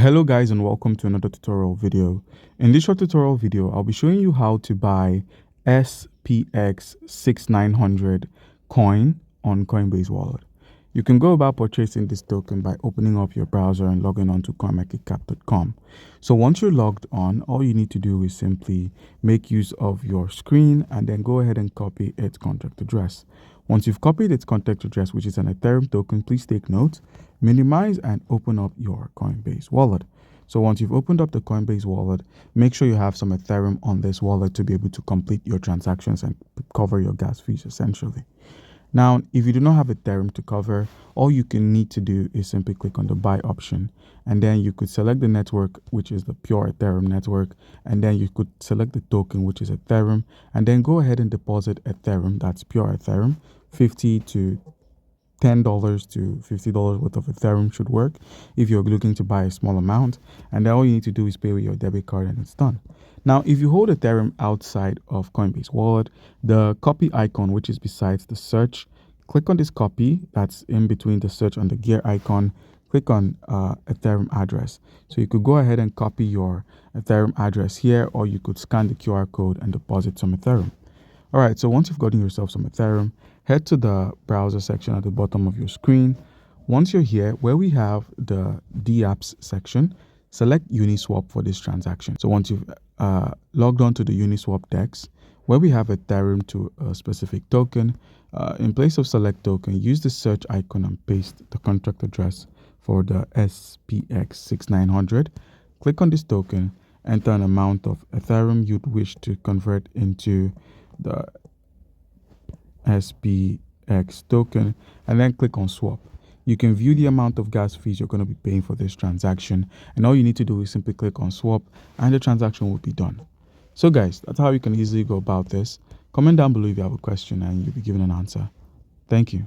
Hello guys, and welcome to another tutorial video. In this short tutorial video, I'll be showing you how to buy SPX6900 Coin on Coinbase Wallet. You can go about purchasing this token by opening up your browser and logging on to coinmarketcap.com. So once you're logged on, all you need to do is simply make use of your screen and then go ahead and copy its contract address. Once you've copied its contract address, which is an Ethereum token, please take note, minimize and open up your Coinbase wallet. So once you've opened up the Coinbase wallet, make sure you have some Ethereum on this wallet to be able to complete your transactions and cover your gas fees essentially. Now, if you do not have Ethereum to cover, all you can need to do is simply click on the buy option, and then you could select the network, which is the pure Ethereum network, and then you could select the token, which is Ethereum, and then go ahead and deposit Ethereum, that's pure Ethereum, $50 to $10 to $50 worth of Ethereum should work if you're looking to buy a small amount, and then all you need to do is pay with your debit card and it's done. Now, if you hold Ethereum outside of Coinbase Wallet, the copy icon, which is besides the search, click on this copy that's in between the search and the gear icon. Click on Ethereum address. So you could go ahead and copy your Ethereum address here, or you could scan the QR code and deposit some Ethereum. All right, so once you've gotten yourself some Ethereum, head to the browser section at the bottom of your screen. Once you're here, where we have the dApps section, select Uniswap for this transaction. So once you've logged on to the Uniswap DEX, where we have Ethereum to a specific token, in place of select token, use the search icon and paste the contract address for the SPX6900. Click on this token, enter an amount of Ethereum you'd wish to convert into the SPX token, and then click on swap. You can view the amount of gas fees you're going to be paying for this transaction, and all you need to do is simply click on swap and the transaction will be done. So guys, that's how you can easily go about this. Comment down below if you have a question and you'll be given an answer. Thank you.